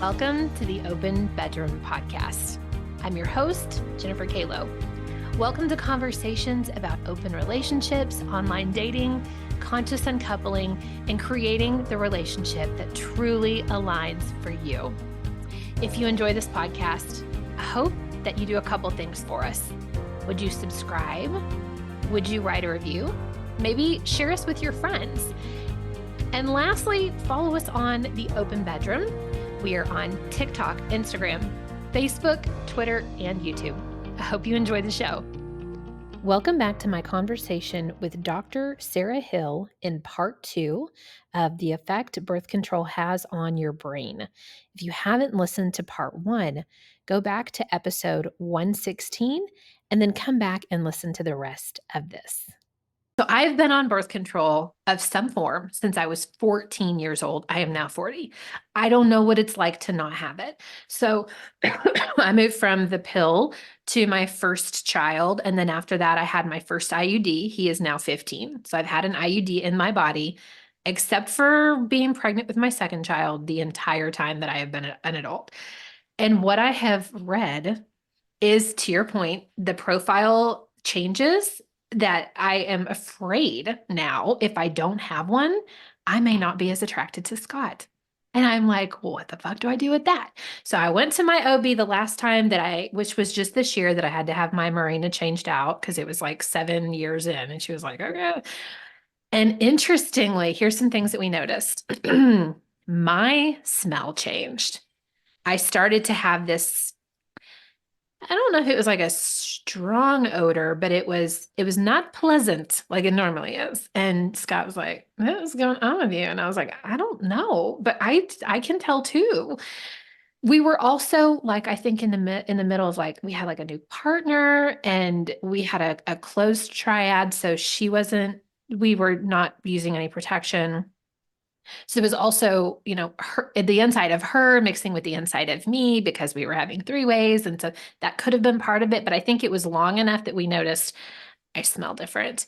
Welcome to the Open Bedroom Podcast. I'm your host, Jennifer Kalo. Welcome to conversations about open relationships, online dating, conscious uncoupling, and creating the relationship that truly aligns for you. If you enjoy this podcast, I hope that you do a couple things for us. Would you subscribe? Would you write a review? Maybe share us with your friends. And lastly, follow us on the Open Bedroom. We are on TikTok, Instagram, Facebook, Twitter, and YouTube. I hope you enjoy the show. Welcome back to my conversation with Dr. Sarah Hill in part 2 of the effect birth control has on your brain. If you haven't listened to part 1, go back to episode 116 and then come back and listen to the rest of this. So I've been on birth control of some form since I was 14 years old. I am now 40. I don't know what it's like to not have it. So I moved from the pill to my first child. And then after that, I had my first IUD. He is now 15. So I've had an IUD in my body, except for being pregnant with my second child the entire time that I have been an adult. And what I have read is, to your point, the profile changes that I am afraid now, if I don't have one, I may not be as attracted to Scott. And I'm like, well, what the fuck do I do with that? So I went to my OB the last time which was just this year, that I had to have my Mirena changed out because it was like 7 years in. And she was like, okay. And interestingly, here's some things that we noticed. My smell changed. I started to have this, I don't know if it was like a strong odor, but it was not pleasant like it normally is. And Scott was like, what is going on with you? And I was like, I don't know, but I can tell too. We were also like, I think in the middle of, like, we had like a new partner and we had a closed triad. So we were not using any protection. So it was also, the inside of her mixing with the inside of me because we were having 3-ways. And so that could have been part of it. But I think it was long enough that we noticed I smell different.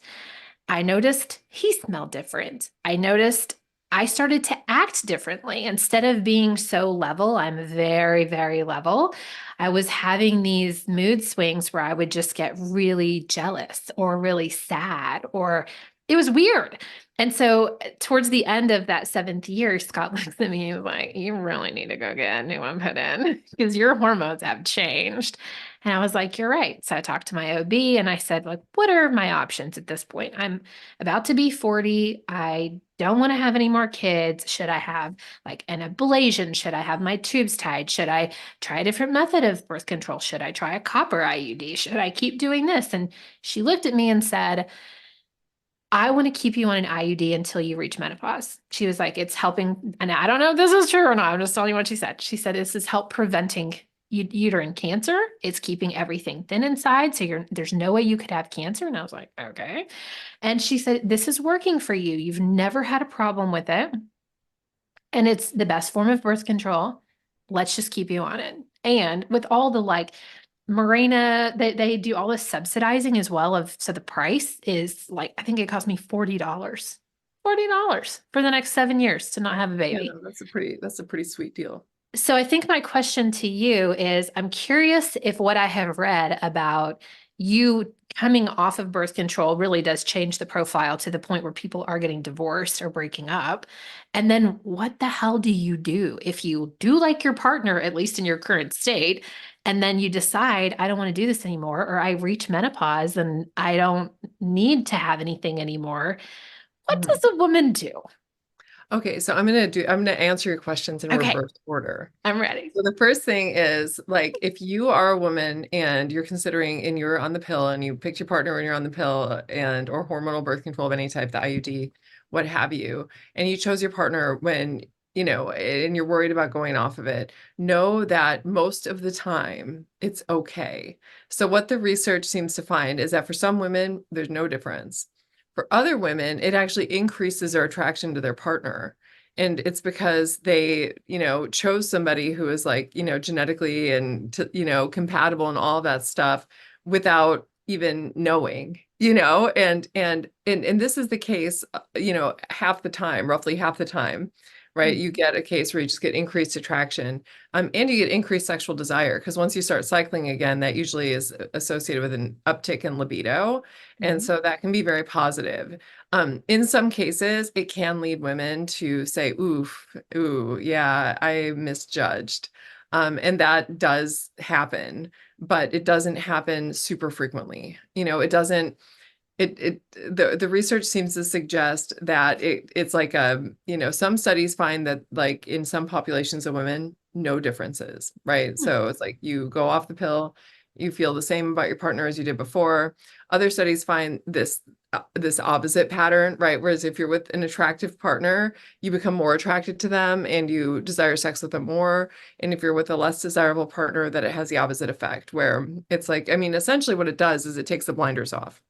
I noticed he smelled different. I noticed I started to act differently. Instead of being so level, I'm very, very level. I was having these mood swings where I would just get really jealous or really sad, or it was weird. And so towards the end of that 7th year, Scott looks at me and was like, you really need to go get a new one put in because your hormones have changed. And I was like, you're right. So I talked to my OB and I said, like, what are my options at this point? I'm about to be 40. I don't want to have any more kids. Should I have like an ablation? Should I have my tubes tied? Should I try a different method of birth control? Should I try a copper IUD? Should I keep doing this? And she looked at me and said, I want to keep you on an IUD until you reach menopause. She was like, it's helping. And I don't know if this is true or not. I'm just telling you what she said. She said, this is help preventing uterine cancer. It's keeping everything thin inside. So there's no way you could have cancer. And I was like, okay. And she said, this is working for you. You've never had a problem with it. And it's the best form of birth control. Let's just keep you on it. And with all the like Mirena, they do all this subsidizing as well so the price is like, I think it cost me $40. $40 for the next 7 years to not have a baby. Yeah, no, that's a pretty sweet deal. So I think my question to you is, I'm curious if what I have read about you coming off of birth control really does change the profile to the point where people are getting divorced or breaking up. And then what the hell do you do if you do like your partner, at least in your current state, and then you decide, I don't want to do this anymore, or I reach menopause and I don't need to have anything anymore? What does a woman do? Okay, so I'm gonna answer your questions in reverse order. I'm ready. So the first thing is, like, if you are a woman and you're considering and you're on the pill and you picked your partner when you're on the pill or hormonal birth control of any type, the IUD, what have you, and you chose your partner when, and you're worried about going off of it, know that most of the time it's okay. So what the research seems to find is that for some women, there's no difference. For other women, it actually increases their attraction to their partner. And it's because they, chose somebody who is like, genetically and, compatible and all that stuff without even knowing. and this is the case, half the time, roughly half the time, right? Mm. You get a case where you just get increased attraction, and you get increased sexual desire, because once you start cycling again, that usually is associated with an uptick in libido, and Mhm. so that can be very positive. In some cases, it can lead women to say, "Oof, ooh, yeah, I misjudged," and that does happen, but it doesn't happen super frequently. It doesn't the research seems to suggest that it's like some studies find that, like, in some populations of women, no differences, right? Hmm. So it's like you go off the pill, you feel the same about your partner as you did before. Other studies find this opposite pattern, right? Whereas if you're with an attractive partner, you become more attracted to them and you desire sex with them more. And if you're with a less desirable partner, that it has the opposite effect, where it's like, I mean, essentially what it does is it takes the blinders off.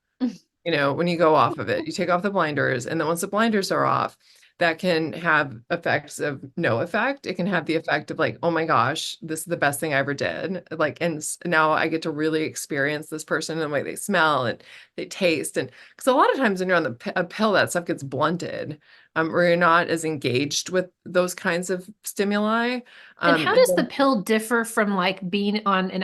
When you go off of it, you take off the blinders, and then once the blinders are off, that can have effects of no effect. It can have the effect of like, oh my gosh, this is the best thing I ever did. Like, and now I get to really experience this person and the way they smell and they taste. And because a lot of times when you're on a pill, that stuff gets blunted, or you're not as engaged with those kinds of stimuli. And how And does the then pill differ from like being with an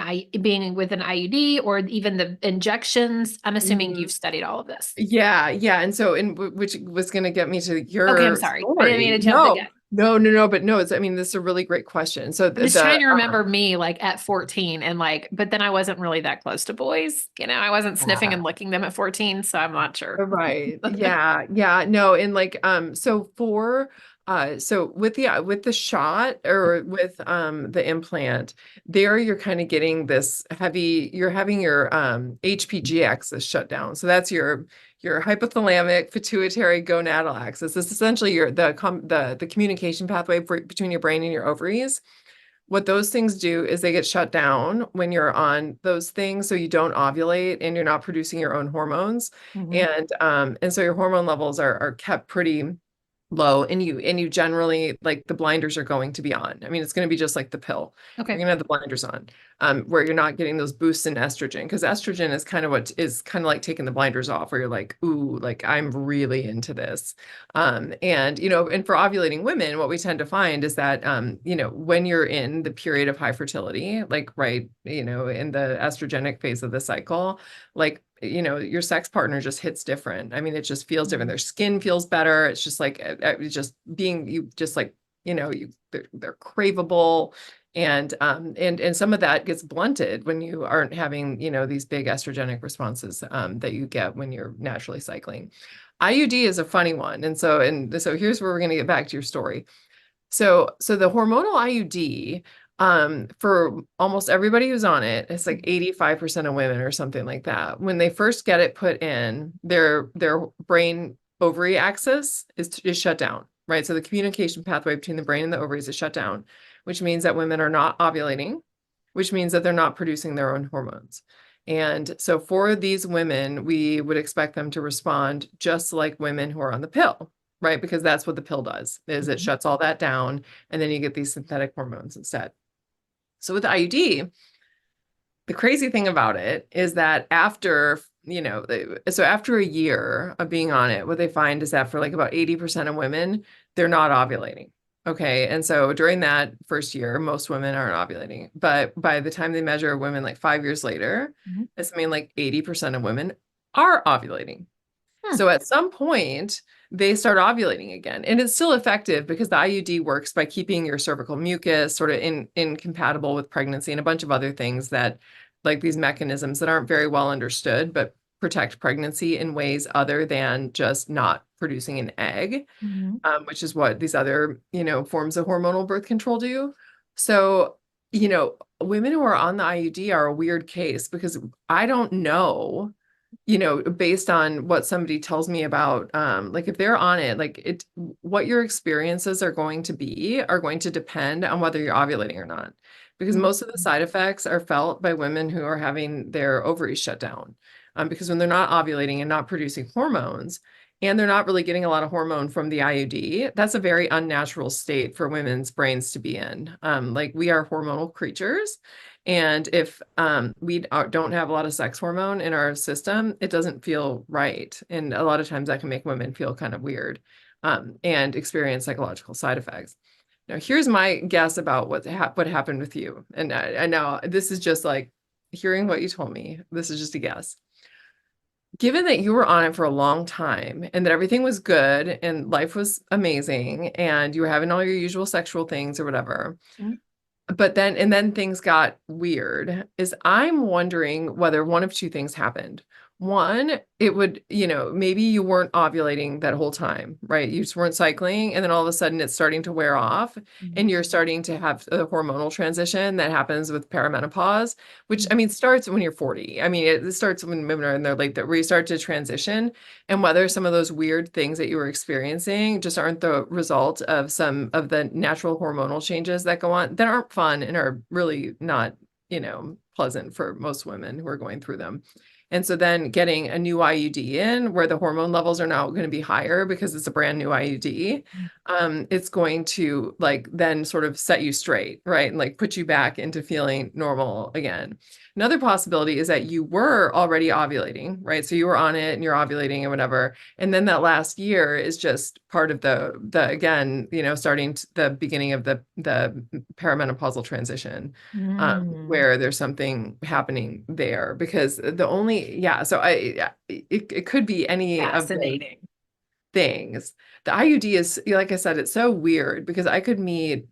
IUD or even the injections? I'm assuming you've Mhm. studied all of this. Yeah. And so, which was going to get me to Okay, I'm your sorry. I didn't mean story. to jump the No, gun. no, but no, I mean, this is a really great question. So I'm just trying to remember me like at 14 and like, but then I wasn't really that close to boys. I wasn't sniffing and yeah. licking them at 14, so I'm not sure. Right. Yeah. No, and like so with the shot, or with the implant, there you're kind of getting this heavy, you're having your HPG axis shut down. So that's your hypothalamic pituitary gonadal axis. This is essentially the communication pathway between your brain and your ovaries. What those things do is they get shut down when you're on those things, so you don't ovulate and you're not producing your own hormones. Mhm. And so your hormone levels are kept pretty low, and you generally, like, the blinders are going to be on. I mean, it's going to be just like the pill. You're Okay. going to have the blinders on, where you're not getting those boosts in estrogen, because estrogen is kind of like taking the blinders off, where you're like, ooh, like, I'm really into this. And for ovulating women, what we tend to find is that, when you're in the period of high fertility, like, right, in the estrogenic phase of the cycle, like, your sex partner just hits different. I mean, it just feels different. Mhm. Their skin feels better. It's just like, it's just being, you just like, they're craveable. And some of that gets blunted when you aren't having, these big estrogenic responses, that you get when you're naturally cycling. IUD is a funny one. And so here's where we're going to get back to your story. So the hormonal IUD, for almost everybody who's on it, it's like 85% of women or something like that. When they first get it put in, their brain ovary axis is shut down, right? So the communication pathway between the brain and the ovaries is shut down, which means that women are not ovulating, which means that they're not producing their own hormones. And so for these women, we would expect them to respond just like women who are on the pill, right? Because that's what the pill does, is it Mhm. shuts all that down, and then you get these synthetic hormones instead. So with the IUD, the crazy thing about it is that after a year of being on it, what they find is that for like about 80% of women, they're not ovulating. Okay. And so during that first year, most women aren't ovulating. But by the time they measure women like 5 years later, Mhm. it's something like 80% of women are ovulating. Hmm. So at some point, they start ovulating again. And it's still effective because the IUD works by keeping your cervical mucus sort of incompatible with pregnancy and a bunch of other things, that, like, these mechanisms that aren't very well understood, but protect pregnancy in ways other than just not producing an egg, Mhm. which is what these other, forms of hormonal birth control do. So, women who are on the IUD are a weird case, because I don't know, based on what somebody tells me about, like, if they're on it, like, what your experiences are going to depend on whether you're ovulating or not. Because Mhm. most of the side effects are felt by women who are having their ovaries shut down. Because when they're not ovulating and not producing hormones, and they're not really getting a lot of hormone from the IUD, that's a very unnatural state for women's brains to be in. Like we are hormonal creatures. And if don't have a lot of sex hormone in our system, it doesn't feel right. And a lot of times that can make women feel kind of weird and experience psychological side effects. Now, here's my guess about what happened with you. And I know this is just like hearing what you told me. This is just a guess. Given that you were on it for a long time and that everything was good and life was amazing and you were having all your usual sexual things or whatever, Mhm. but then things got weird, is I'm wondering whether one of two things happened. One, it would, maybe you weren't ovulating that whole time, right? You just weren't cycling, and then all of a sudden it's starting to wear off, and you're starting to have a hormonal transition that happens with perimenopause, which I mean starts when you're 40. I mean, it starts when women are in their late, where you start to transition, and whether some of those weird things that you were experiencing just aren't the result of some of the natural hormonal changes that go on that aren't fun and are really not, pleasant for most women who are going through them. And so then getting a new IUD in where the hormone levels are now going to be higher because it's a brand new IUD, it's going to like then sort of set you straight, right? And like put you back into feeling normal again. Another possibility is that you were already ovulating, right? So you were on it and you're ovulating and whatever. And then that last year is just part of the again, starting the beginning of the perimenopausal transition, where there's something happening there because so it could be any of the Fascinating. things. The IUD is, like I said, it's so weird because I could meet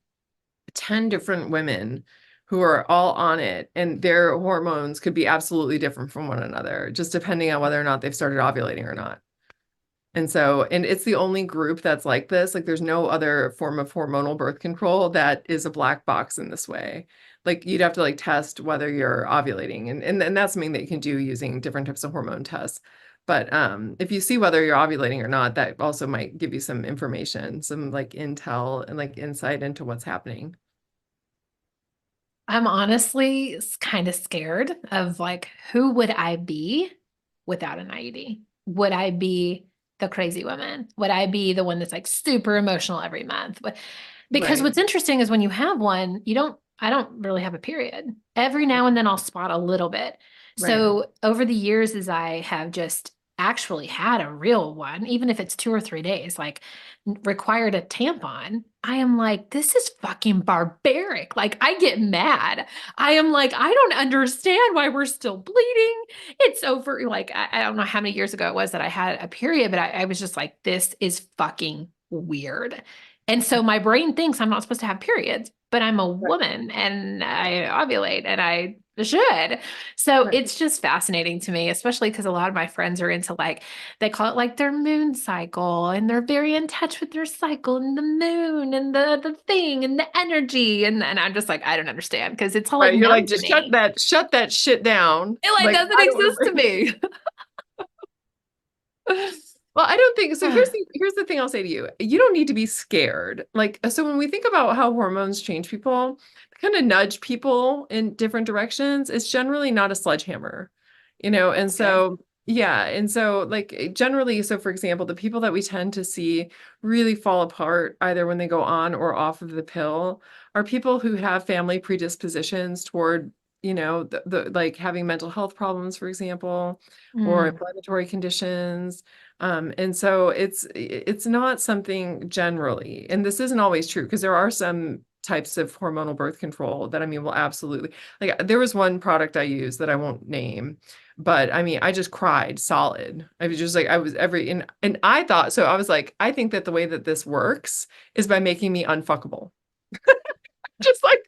10 different women who are all on it and their hormones could be absolutely different from one another, just depending on whether or not they've started ovulating or not. And it's the only group that's like this. Like there's no other form of hormonal birth control that is a black box in this way. Like you'd have to like test whether you're ovulating and that's something that you can do using different types of hormone tests. But if you see whether you're ovulating or not, that also might give you some information, some like intel and like insight into what's happening. I'm honestly kind of scared of like, who would I be without an IUD? Would I be the crazy woman? Would I be the one that's like super emotional every month? Because Right. what's interesting is when you have one, I don't really have a period. Every now and then I'll spot a little bit. Right. So over the years, as I have just actually had a real one, even if it's 2 or 3 days, like required a tampon, I am like, this is fucking barbaric. Like, I get mad. I am like, I don't understand why we're still bleeding. It's over. Like, I don't know how many years ago it was that I had a period, but I was just like, this is fucking weird. And so my brain thinks I'm not supposed to have periods, but I'm a Right. woman and I ovulate and I should. So Right. it's just fascinating to me, especially because a lot of my friends are into like, they call it like their moon cycle and they're very in touch with their cycle and the moon and the thing and the energy. And I'm just like, I don't understand because it's all like Right. You're like, numb to just me. shut that shit down. It like Like, doesn't I don't exist to me. Well, I don't think so. Here's the thing I'll say to you. You don't need to be scared. Like, so when we think about how hormones change people, kind of nudge people in different directions, it's generally not a sledgehammer, and Okay. so yeah, and so like generally, so for example, the people that we tend to see really fall apart either when they go on or off of the pill are people who have family predispositions toward, the like having mental health problems, for example, or Mm, inflammatory conditions. And so it's not something generally, and this isn't always true because there are some types of hormonal birth control that I mean will absolutely, like there was one product I used that I won't name, but I mean I just cried solid. I was just like I was every and I thought so I was like I think that the way that this works is by making me unfuckable. Just like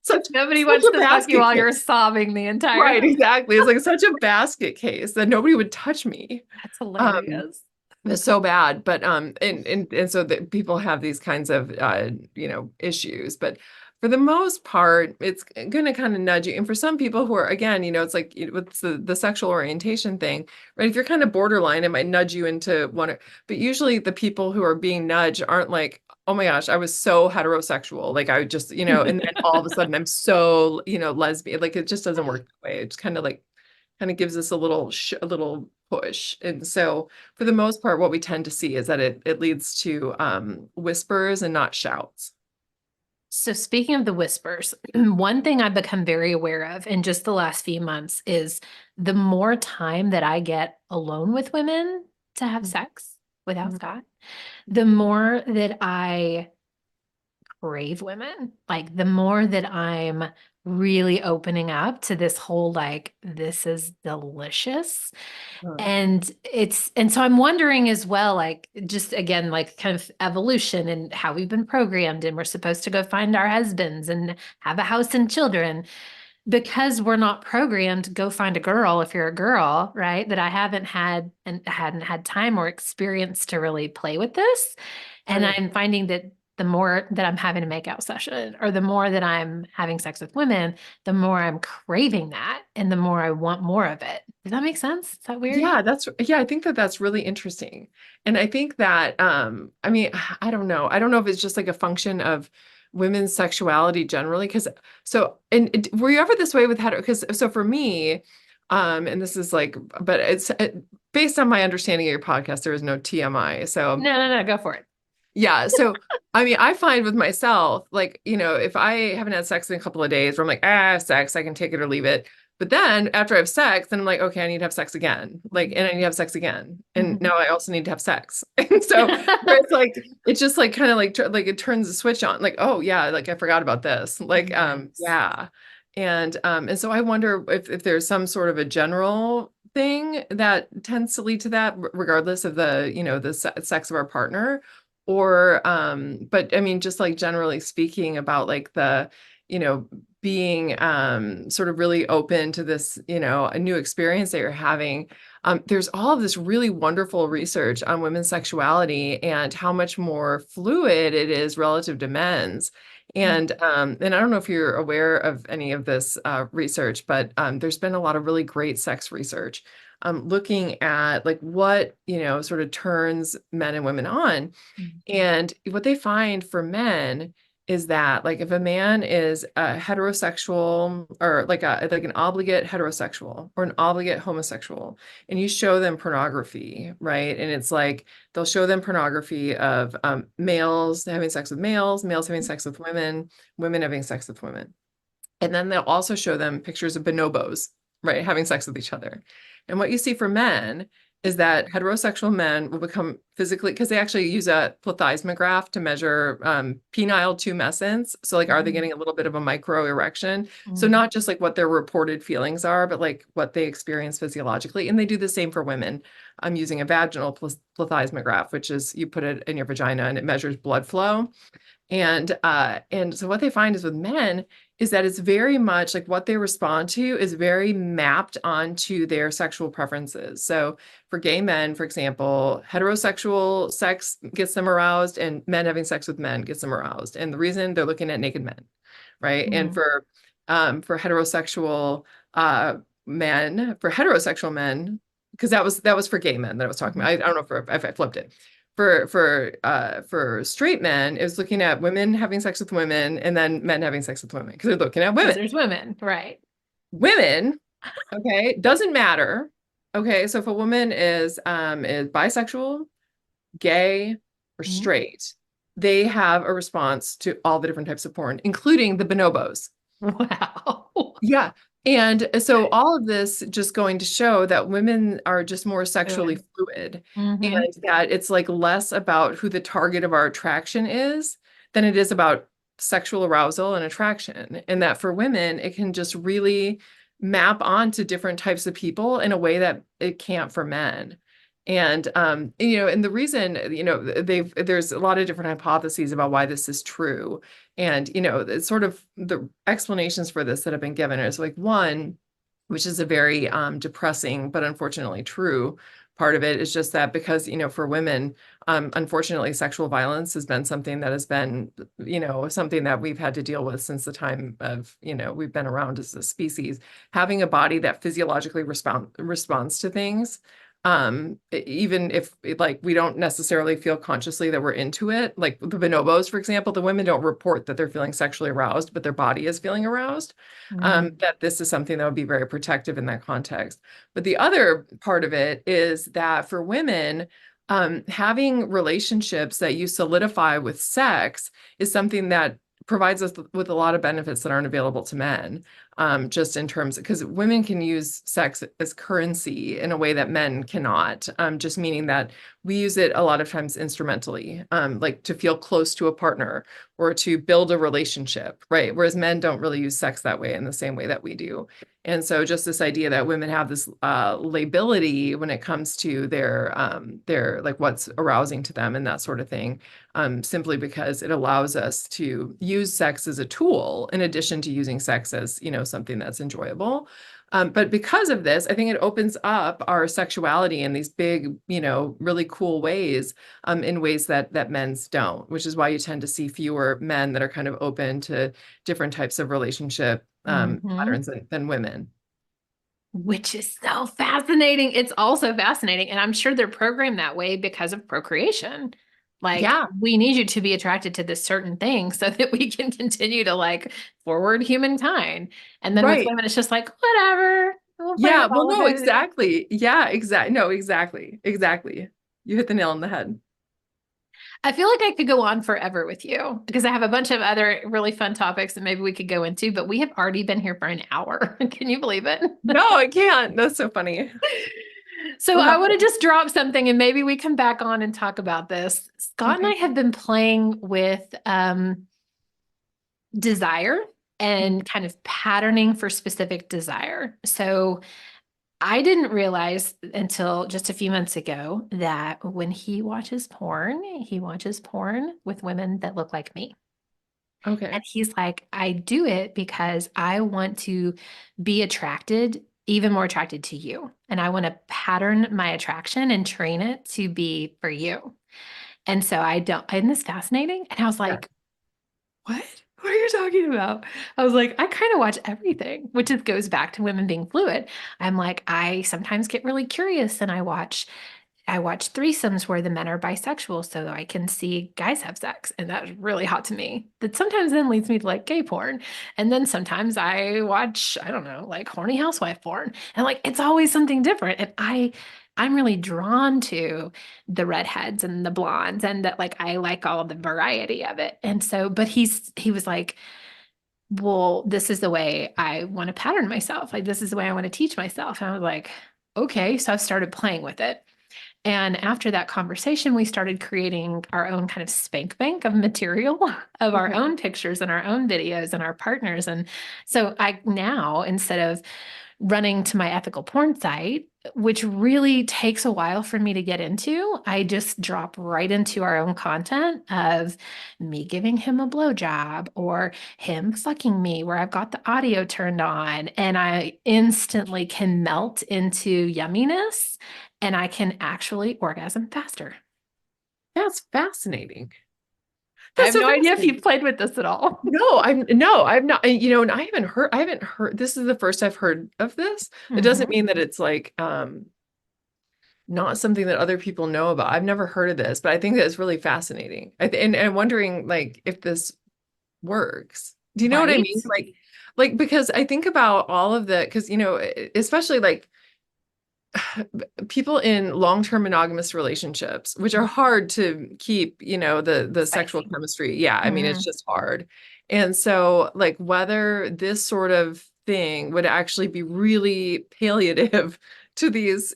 such nobody such wants a to fuck you basket while you're case. sobbing the entire Right, time. exactly. It's like such a basket case that nobody would touch me. That's Um, hilarious. It's so bad, but and so that people have these kinds of issues, but for the most part, it's going to kind of nudge you. And for some people who are again, it's like with the sexual orientation thing, right? If you're kind of borderline, it might nudge you into one. But usually, the people who are being nudged aren't like, oh my gosh, I was so heterosexual, like I would just, and then all of a sudden I'm so lesbian. Like it just doesn't work that way. It's kind of like kind of gives us a little push. And so for the most part, what we tend to see is that it leads to whispers and not shouts. So speaking of the whispers, one thing I've become very aware of in just the last few months is the more time that I get alone with women to have sex without Mhm. Scott, the more that I crave women, like the more that I'm really opening up to this whole, like, this is delicious. Uh, And so I'm wondering as well, like, just again, like kind of evolution and how we've been programmed, and we're supposed to go find our husbands and have a house and children because we're not programmed to go find a girl if you're a girl, right? That I haven't had and hadn't had time or experience to really play with this. And right. I'm finding that the more that I'm having a makeout session or the more that I'm having sex with women, the more I'm craving that and the more I want more of it. Does that make sense? Is that weird? Yeah, I think that that's really interesting. And I think that I mean, I don't know. I don't know if it's just like a function of women's sexuality generally. Because so and were you ever this way with hetero? Because so for me, and this is like, but it's based on my understanding of your podcast, there is no TMI. So No, no, no, go for it. yeah. So, I mean, I find with myself, like, if I haven't had sex in a couple of days where I'm like, sex, I can take it or leave it. But then after I have sex, then I'm like, okay, I need to have sex again. Like, and I need to have sex again. And Mhm. now I also need to have sex. And so where it's like, it's just like kind of like it turns the switch on, like, oh yeah, like I forgot about this. Like, Yes. yeah. And so I wonder if there's some sort of a general thing that tends to lead to that, regardless of the sex of our partner or but I mean just like generally speaking about like the you know being sort of really open to this a new experience that you're having. There's all of this really wonderful research on women's sexuality and how much more fluid it is relative to men's. And I don't know if you're aware of any of this research, but there's been a lot of really great sex research looking at like what sort of turns men and women on. Mhm. And what they find for men is that like if a man is a heterosexual or like an obligate heterosexual or an obligate homosexual, and you show them pornography, right? And it's like they'll show them pornography of males having sex with males, males having sex with women, women having sex with women. And then they'll also show them pictures of bonobos, right, having sex with each other. And what you see for men is that heterosexual men will become physically, because they actually use a plethysmograph to measure penile tumescence. So like, are they getting a little bit of a micro erection? So Mhm. not just like what their reported feelings are, but like what they experience physiologically. And they do the same for women. I'm using a vaginal plethysmograph, which is you put it in your vagina and it measures blood flow. And so what they find is with men is that it's very much like what they respond to is very mapped onto their sexual preferences. So for gay men, for example, heterosexual sex gets them aroused and men having sex with men gets them aroused. And the reason they're looking at naked men, right? And Mhm. for heterosexual for heterosexual men, because that was for gay men that I was talking about. I don't know if I flipped it for straight men, it was looking at women having sex with women and then men having sex with women because they're looking at Because women. there's women, right? Women, okay, doesn't matter. Okay, so if a woman is bisexual, gay, or Mhm. straight, they have a response to all the different types of porn, including the bonobos. Wow. Yeah. And so all of this just going to show that women are just more sexually Fluid. fluid Mm-hmm. and that it's like less about who the target of our attraction is than it is about sexual arousal and attraction. And that for women, it can just really map onto different types of people in a way that it can't for men. And the reason, there's a lot of different hypotheses about why this is true. And, it's sort of the explanations for this that have been given is like one, which is a very depressing, but unfortunately true part of it is just that because, for women, unfortunately, sexual violence has been something that has been, something that we've had to deal with since the time of, we've been around as a species. Having a body that physiologically responds to things even if like we don't necessarily feel consciously that we're into it. Like the bonobos, for example, the women don't report that they're feeling sexually aroused, but their body is feeling aroused. Mm. That this is something that would be very protective in that context. But the other part of it is that for women, having relationships that you solidify with sex is something that provides us with a lot of benefits that aren't available to men. Just in terms, because women can use sex as currency in a way that men cannot, just meaning that we use it a lot of times instrumentally, like to feel close to a partner or to build a relationship, right? Whereas men don't really use sex that way in the same way that we do. And so just this idea that women have this lability when it comes to their like what's arousing to them and that sort of thing, simply because it allows us to use sex as a tool in addition to using sex as, something that's enjoyable. But because of this, I think it opens up our sexuality in these big, really cool ways, in ways that men's don't, which is why you tend to see fewer men that are kind of open to different types of relationship Mhm. patterns than women. Which is so fascinating. It's also fascinating. And I'm sure they're programmed that way because of procreation. Like, Yeah, we need you to be attracted to this certain thing so that we can continue to like forward humankind. And then with right. women, it's just like, whatever, we'll play Yeah, with well, all of no, it. exactly. Yeah, exactly. No, exactly. Exactly. You hit the nail on the head. I feel like I could go on forever with you because I have a bunch of other really fun topics that maybe we could go into, but we have already been here for an hour. Can you believe it? No, I can't. That's so funny. So We'll I have want to. to just drop something and maybe we come back on and talk about this. Scott and I Okay. have been playing with desire and kind of patterning for specific desire. So I didn't realize until just a few months ago that when he watches porn with women that look like me. Okay. And he's like, I do it because I want to be attracted, even more attracted to you. And I want to pattern my attraction and train it to be for you. And so I don't, isn't this fascinating? And I was Yeah. like, what? What are you talking about? I was like, I kind of watch everything, which just goes back to women being fluid. I'm like, I sometimes get really curious and I watch threesomes where the men are bisexual so I can see guys have sex. And that's really hot to me. That sometimes then leads me to like gay porn. And then sometimes I watch, I don't know, like horny housewife porn. And like it's always something different. And I'm really drawn to the redheads and the blondes and that like I like all of the variety of it. And so, but he was like, well, this is the way I want to pattern myself. Like this is the way I want to teach myself. And I was like, okay. So I started playing with it. And after that conversation, we started creating our own kind of spank bank of material of our Okay. own pictures and our own videos and our partners. And so I now, instead of running to my ethical porn site, which really takes a while for me to get into, I just drop right into our own content of me giving him a blowjob or him fucking me, where I've got the audio turned on and I instantly can melt into yumminess and I can actually orgasm faster. That's fascinating. I That's have so no idea if fascinating. you've played with this at all. No, I'm not, and I haven't heard, this is the first I've heard of this. It doesn't Mhm. mean that it's like, not something that other people know about. I've never heard of this, but I think that it's really fascinating. And I'm wondering like if this works. Do you know what I Right? mean? Like because I think about all of the, because especially like people in long-term monogamous relationships, which are hard to keep, the sexual Spicy. chemistry. Yeah, I mean, it's Mhm. just hard. And so like whether this sort of thing would actually be really palliative to these,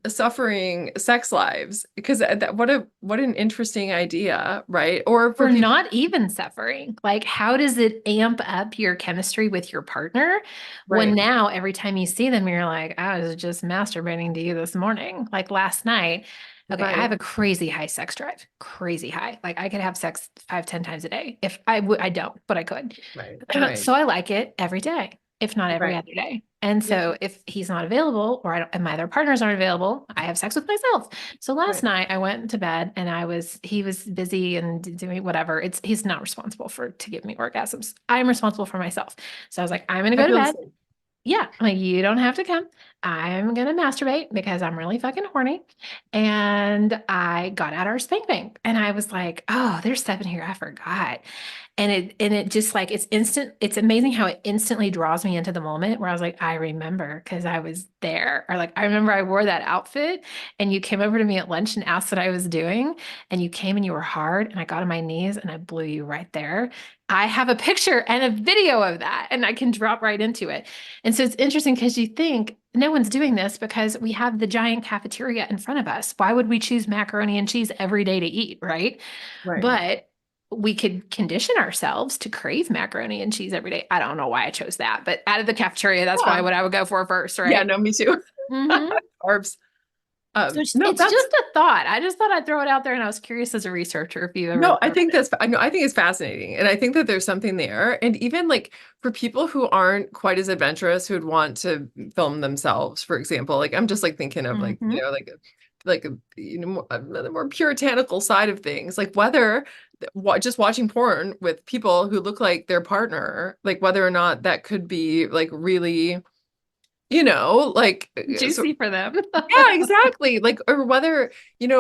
suffering sex lives, because what an interesting idea, right? Or for Or people, not even suffering. Like, how does it amp up your chemistry with your partner when right, now every time you see them, you're like, I was just masturbating to you this morning, like last night. Okay, I have right, a crazy high sex drive, crazy high. Like I could have sex 5, 10 times a day. If I would, I don't, but I could. right, right, So I like it every day, if not every right. other day. And Yeah, so if he's not available or I don't, and my other partners aren't available, I have sex with myself. So last right. night I went to bed and he was busy and doing whatever. He's not responsible to give me orgasms. I'm responsible for myself. So I was like, I'm going to I go to feel the bed. same. Yeah, I'm like, you don't have to come. I'm gonna masturbate because I'm really fucking horny. And I got out our spank bank and I was like, oh, there's stuff in here I forgot. And it just like it's instant, it's amazing how it instantly draws me into the moment where I was like, I remember because I was there. Or like I remember I wore that outfit and you came over to me at lunch and asked what I was doing. And you came and you were hard and I got on my knees and I blew you right there. I have a picture and a video of that and I can drop right into it. And so it's interesting because you think no one's doing this because we have the giant cafeteria in front of us. Why would we choose macaroni and cheese every day to eat, right? Right. But we could condition ourselves to crave macaroni and cheese every day. I don't know why I chose that, but out of the cafeteria, that's Yeah. probably what I would go for first, Yeah, right? no, me too. Mm-hmm. Carbs. So No, it's that's just a thought. I just thought I'd throw it out there, and I was curious as a researcher if you've ever no, I thought of think it. that's I know I think it's fascinating. And I think that there's something there. And even like for people who aren't quite as adventurous who'd want to film themselves, for example, like I'm just like thinking of like, Mm-hmm. the more puritanical side of things, like whether just watching porn with people who look like their partner, like whether or not that could be like really, like so Juicy for them. yeah, exactly. Like, or whether, and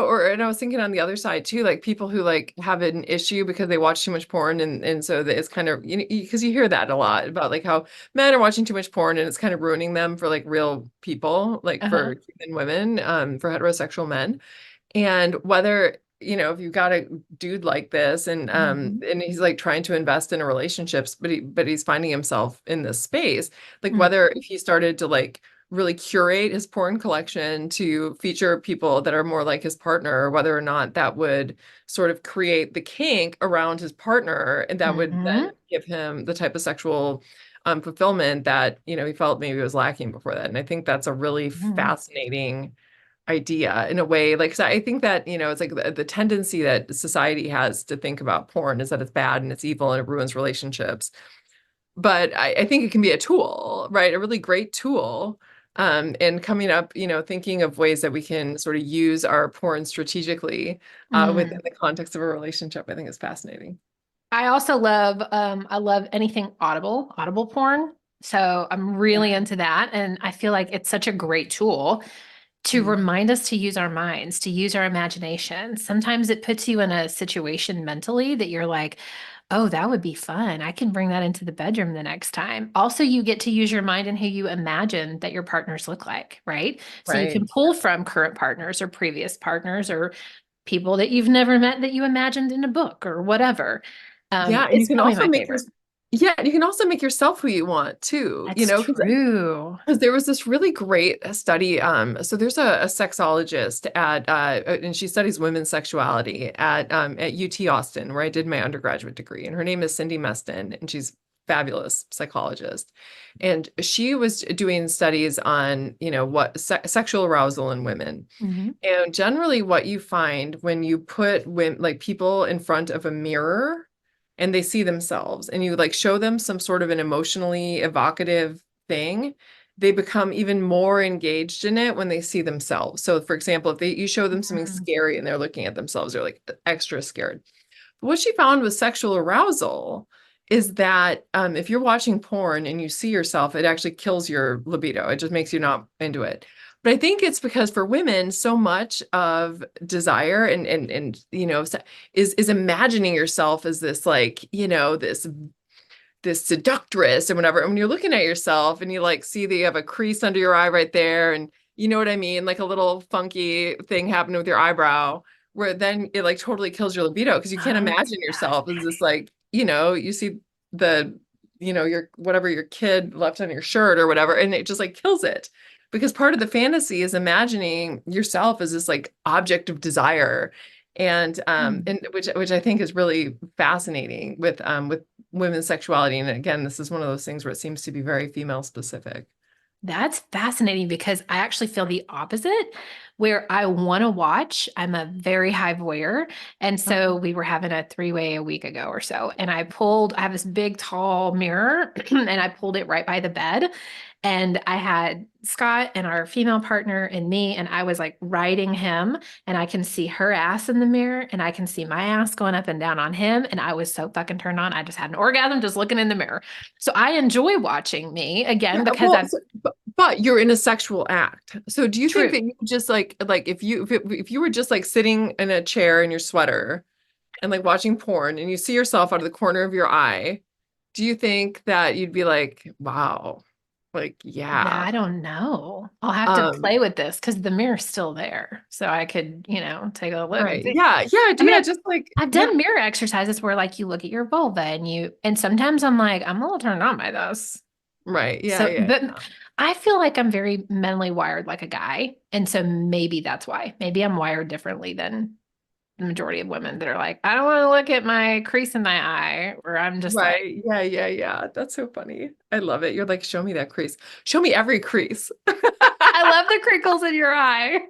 I was thinking on the other side too, like people who like have an issue because they watch too much porn and so that it's kind of, because you hear that a lot about like how men are watching too much porn and it's kind of ruining them for like real people, like Uh-huh. for human women, for heterosexual men. And whether, if you've got a dude like this Mm-hmm. and he's like trying to invest in a relationships, but he's finding himself in this space, like Mm-hmm. whether if he started to like really curate his porn collection to feature people that are more like his partner, or whether or not that would sort of create the kink around his partner, and that would then Mm-hmm. give him the type of sexual fulfillment that, he felt maybe was lacking before that. And I think that's a really Mm-hmm. fascinating idea in a way. Like, so I think that, it's like the tendency that society has to think about porn is that it's bad and it's evil and it ruins relationships. But I think it can be a tool, right? A really great tool. And coming up, thinking of ways that we can sort of use our porn strategically within Mm. the context of a relationship, I think is fascinating. I also love I love anything audible porn. So I'm Yeah. really into that. And I feel like it's such a great tool to Mm. remind us to use our minds, to use our imagination. Sometimes it puts you in a situation mentally that you're like, oh, that would be fun. I can bring that into the bedroom the next time. Also, you get to use your mind and who you imagine that your partners look like, right? So you can Right. pull from current partners or previous partners or people that you've never met that you imagined in a book or whatever. Yeah, and you It's can probably also my make your favorite. yeah, and you can also make yourself who you want too, That's because true. there was this really great study. So there's a sexologist and she studies women's sexuality at UT Austin, where I did my undergraduate degree. And her name is Cindy Meston, and she's fabulous psychologist. And she was doing studies on, what sexual arousal in women. Hmm. And generally, what you find when you put like people in front of a mirror and they see themselves, and you like show them some sort of an emotionally evocative thing, they become even more engaged in it when they see themselves. So, for example, if you show them something scary and they're looking at themselves, they're like extra scared. What she found with sexual arousal is that if you're watching porn and you see yourself, it actually kills your libido. It just makes you not into it. But I think it's because for women, so much of desire and is imagining yourself as this like, this seductress and whatever. And when you're looking at yourself and you like see that you have a crease under your eye right there, and you know what I mean, like a little funky thing happened with your eyebrow, where then it like totally kills your libido because you can't Oh, imagine yourself as this like, you see the, your whatever your kid left on your shirt or whatever, and it just like kills it. Because part of the fantasy is imagining yourself as this like object of desire, yeah. and which I think is really fascinating with women's sexuality. And again, this is one of those things where it seems to be very female specific. That's fascinating because I actually feel the opposite. where I want to watch. I'm a very high voyeur. And so we were having a 3-way a week ago or so. And I have this big, tall mirror and I pulled it right by the bed. And I had Scott and our female partner and me, and I was like riding him, and I can see her ass in the mirror, and I can see my ass going up and down on him. And I was so fucking turned on. I just had an orgasm just looking in the mirror. So I enjoy watching me again because well, I've but you're in a sexual act. So do you think true. that you just like if you were just like sitting in a chair in your sweater and like watching porn and you see yourself out of the corner of your eye, do you think that you'd be like, wow, like, Yeah, yeah. I don't know. I'll have to Um, play with this because the mirror's still there. So I could, take a look and right. see. Yeah. Yeah. I mean, Yeah. Just like, I've yeah. done mirror exercises where like you look at your vulva and sometimes I'm like, I'm a little turned on by this. Right. Yeah. So, Yeah. but I feel like I'm very mentally wired like a guy. And so maybe that's why. Maybe I'm wired differently than the majority of women that are like, I don't want to look at my crease in my eye, or I'm just like, Right. Yeah. Yeah. Yeah. That's so funny. I love it. You're like, show me that crease. Show me every crease. I love the crinkles in your eye.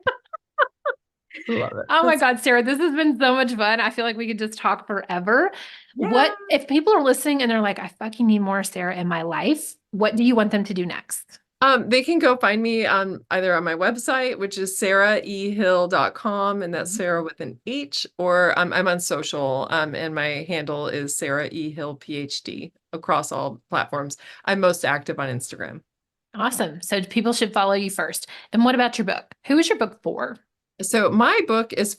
Love it. Oh my That's God, Sarah, this has been so much fun. I feel like we could just talk forever. yeah. If people are listening and they're like, I fucking need more Sarah in my life, what do you want them to do next? They can go find me on either on my website, which is sarahehill.com, and that's Sarah with an H, or I'm on social, and my handle is Sarah E. Hill PhD across all platforms. I'm most active on Instagram. Awesome. So people should follow you first. And what about your book? Who is your book for? So my book it's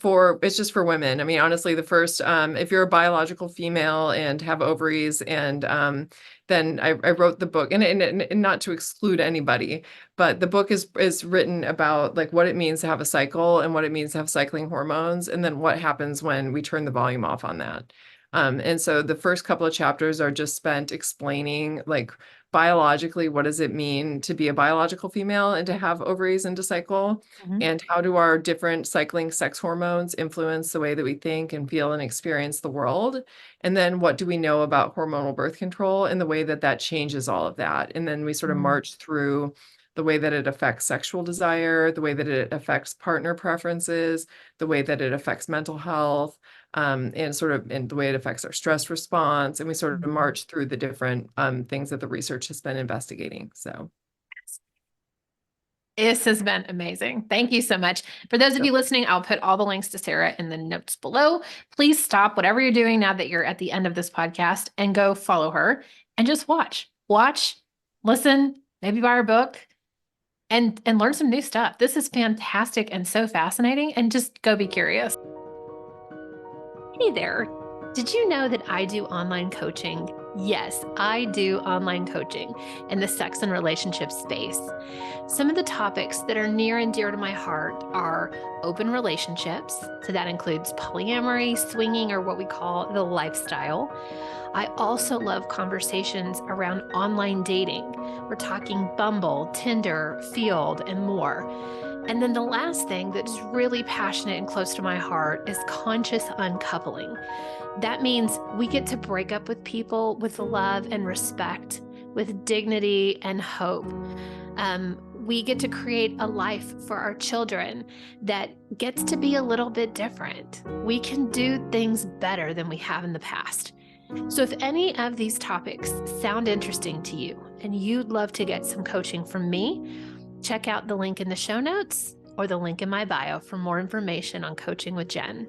just for women. I mean, honestly, the first, if you're a biological female and have ovaries, and then I wrote the book, and not to exclude anybody, but the book is written about like what it means to have a cycle and what it means to have cycling hormones, and then what happens when we turn the volume off on that. And so the first couple of chapters are just spent explaining like biologically what does it mean to be a biological female and to have ovaries and to cycle, Mhm. and how do our different cycling sex hormones influence the way that we think and feel and experience the world? And then what do we know about hormonal birth control and the way that that changes all of that? And then we sort of Mhm. march through the way that it affects sexual desire, the way that it affects partner preferences, the way that it affects mental health, and sort of in the way it affects our stress response. And we sort of Mhm. march through the different things that the research has been investigating. So, This has been amazing. Thank you so much. For those of so you listening, I'll put all the links to Sarah in the notes below. Please stop whatever you're doing now that you're at the end of this podcast and go follow her and just watch, listen, maybe buy her book and learn some new stuff. This is fantastic and so fascinating, and just go be curious. Hey there. Did you know that I do online coaching? Yes, I do online coaching in the sex and relationship space. Some of the topics that are near and dear to my heart are open relationships. So that includes polyamory, swinging, or what we call the lifestyle. I also love conversations around online dating. We're talking Bumble, Tinder, Field, and more. And then the last thing that's really passionate and close to my heart is conscious uncoupling. That means we get to break up with people with love and respect, with dignity and hope. We get to create a life for our children that gets to be a little bit different. We can do things better than we have in the past. So if any of these topics sound interesting to you and you'd love to get some coaching from me, check out the link in the show notes or the link in my bio for more information on coaching with Jen.